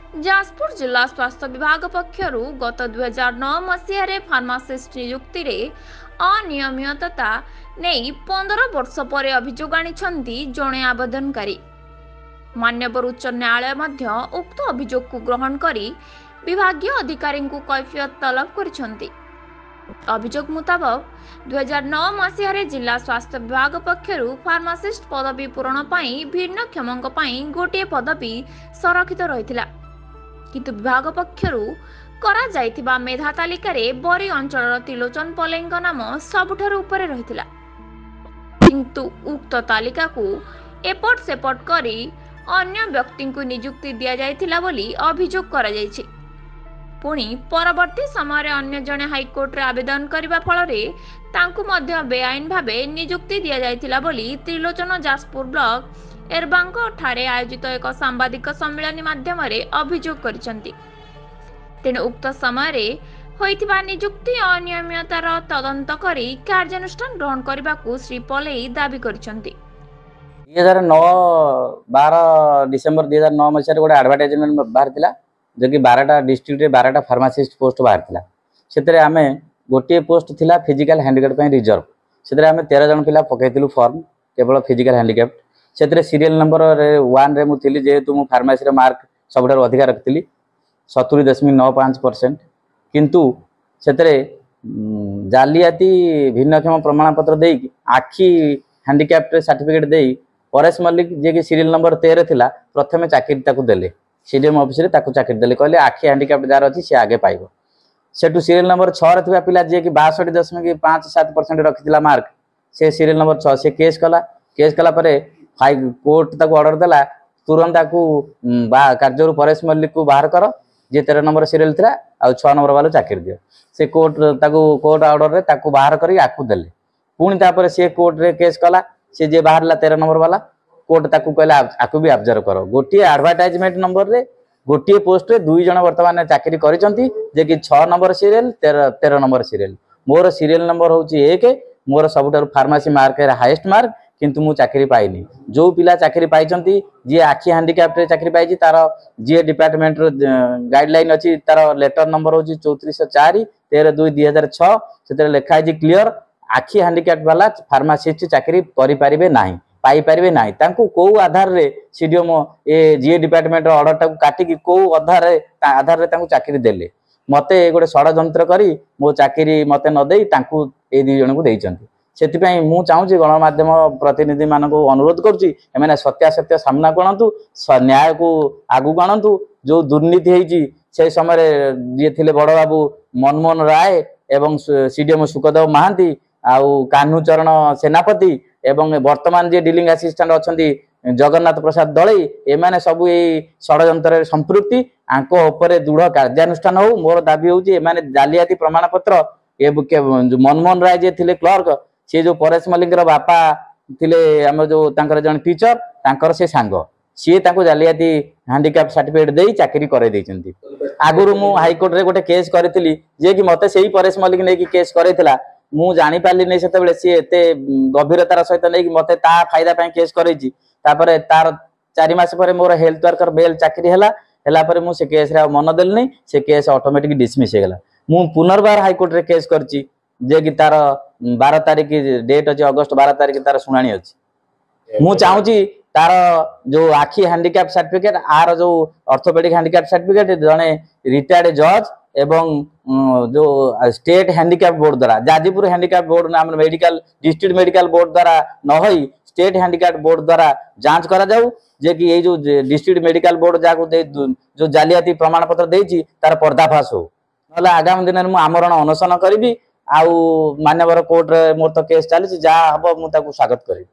जाजपुर जिला स्वास्थ्य विभाग पक्षर गत 2009 मसीह फार्मासिस्ट नियुक्ति में अनियमितता नहीं 15 वर्ष पर अभियोग आनी जड़े आवेदनकारी। मान्यवर उच्च न्यायालय मध्य उक्त अभियोग को ग्रहण करी विभागीय अधिकारी को कैफियत तलब कर। अभियोग मुताबक 2009 मसीह जिला स्वास्थ्य विभाग पक्षर फार्मासिस्ट पदवी पूरण भिन्नक्षम गोटे पदवी संरक्षित रही किंतु विभाग पक्षर करा जाइतिबा मेधा तालिका रे बरी अंचल त्रिलोचन पलेंग नाम सबुठार ऊपर रही किंतु उक्त तालिका को एपट सेपट करी अन्य व्यक्ति को नियुक्ति दिया जाइतिला बोली अभियोग करा जाइछि। पुणी परवर्ती समय अन्य जने हाईकोर्ट रे आवेदन करने फल बेआईन भावे नियुक्ति दि जाइतिला बोली त्रिलोचन जाजपुर ब्लॉक एरबांग ठारे आयोजित एक सांबादिक सम्मेलन माध्यम अभियोग करिसेंती। तेणु उक्त समय होइतिबा नियुक्ति अनियमिततार तदंत करी कार्यानुष्ठान ग्रहण करने को श्री पलेई दाबी करिसेंती। 2009-12 डिसेम्बर 2009 मसीह गोटे एडवर्टाइजमेंट बाहर थिला जो कि 12टा डिस्ट्रिक्ट रे 12टा फार्मासिस्ट पोस्ट बाहर थिला। सेतरे आमे गोटे पोस्ट थिला फिजिकल हैंडिकैप पे रिजर्व। सेतरे आमे 13 जन पिला पकेइतिलु फॉर्म केवल फिजिकल हैंडिकैप। सेतरे सीरियल नंबर 1 रे मु थिली जेहेतु मु फार्मेसी रे मार्क सबठार अधिक रखिली 70.95%। किंतु सेतरे जालियाती भिन्नक्षम प्रमाण पत्र देई आखी हैंडिकैप रे सर्टिफिकेट देई परेश मल्लिक जे कि सीरियल नंबर 13 थिला प्रथमे चाकरी ताकू देले सीडीएम ऑफिस रे ताकू चाकरी देले कहले आखी हैंडिकैप जार अछि से आगे पाइबो। सेटू सीरियल नंबर 6 रे थिबा पिला जे कि 62.57% रखितिला मार्क से सीरियल नंबर 6 से केस कला परे कोर्ट ताकू ऑर्डर देला तुरंत ताकू कार्य परेश मल्लिक को बाहर कर जे 13 नंबर सीरियल थिला आ 6 नंबर वाला चाकरी दियो। से कोर्ट ऑर्डर रे ताकू बाहर करी आकू देले। पुणी तापर से कोर्ट रे केस कला से जे बाहरला 13 नंबर वाला कोर्ट ताकू कहला आकू भी ऑब्जर्व करो। गोटे एडवर्टाइजमेंट नंबर रे गोटे पोस्ट रे 2 जण वर्तमान चाकरी करिसंती जे कि 6 नंबर सीरियल 13 नंबर सीरियल। मोर सीरियल नंबर होची 1 मोर सबुठार फार्मेसी मार्क रे हाईएस्ट मार्क किंतु मु चाकरी पाइनी। जो पिला चाकरी पाइचंती जे आखी हैंडिकैप रे चाकरी पाइची तार जे डिपार्टमेंट रो गाइडलाइन अछि तार लेटर नंबर होची 3404 13/2/2006 सेते लिखा है क्लियर आखी हैंडिकैप वाला फार्मासिस्ट चाकरी करि परिबे नाही पाई परिबे नाही। तांको को आधार रे सीडीएम ए जे डिपार्टमेंट रो ऑर्डर टाको काटी कि को आधार रे तांको चाकरी देले। मते गोटे षडयंत्र करी मो चाकरी मते न देई तांको ए 2 जण को देइचंती। सेतिपई मु चाहूची गणमाध्यम प्रतिनिधि मानको अनुरोध करूची एमाने सत्यासत्य सामना करंतु न्याय को आगु गणंतु। जो दुर्नीति हेची से समय जे थिले बड़ बाबू मनमोहन राय एवं सीडीएम सुखदेव महांती आउ कान्हूचरण सेनापति एवं वर्तमान जे डीलिंग असिस्टेंट अछंती जगन्नाथ प्रसाद दलई एमाने सब ए षडयंत्र संपृक्ति आंको ऊपर दृढ़ कार्यानुष्ठान हो। मोर दाबी होची एमाने जालियाती प्रमाण पत्र ए मनमोहन राय जे थिले क्लर्क से जो परेश मल्लिक बापा थिले हम जो तांकर जन टीचर तांकर से सांग सी तांको जालियाती हैंडिकैप सर्टिफिकेट देई चाकरी करे देइचंती। आगुरु मु हाई कोर्ट रे गोटे केस करथिली जे कि मते सेही परेश मल्लिक ने की केस करैथिला मु जानि पाली नै सेते बेले सी एते गभीरतार सहित नै कि मते ता फायदा पय केस करैची। तापरे तार 4 मास परे मोर हेल्थ वर्कर बेल चाकरी हला परे मु से केस रे मन देल नै से केस ऑटोमेटिक डिसमिस हे गेला। मु पुनर्बार हाई कोर्ट रे केस करची जे कि तार 12 तारिख डेट अछि अगस्त 12 तारिख तार सुनानी अछि। मु चाहूची तार जो आखी हैंडिकैप सर्टिफिकेट आर जो ऑर्थोपेडिक हैंडिकैप सर्टिफिकेट जने रिटायर्ड जज एवं जो स्टेट हैंडिकैप बोर्ड द्वारा जाजीपुर हैंडिकैप बोर्ड नाम मेडिकल डिस्ट्रिक्ट मेडिकल बोर्ड द्वारा न होई स्टेट हैंडिकैप बोर्ड द्वारा जांच करा जाऊ जे कि ये जो डिस्ट्रिक्ट मेडिकल बोर्ड जाको जो जालियाती प्रमाण पत्र देइची तार पर्दाफाश हो। नला आगामी दिन में आमरण अनशन करी आउ मान्यवर कोर्ट रे मोर तो केस चली जा हबो मु ताकू स्वागत करी।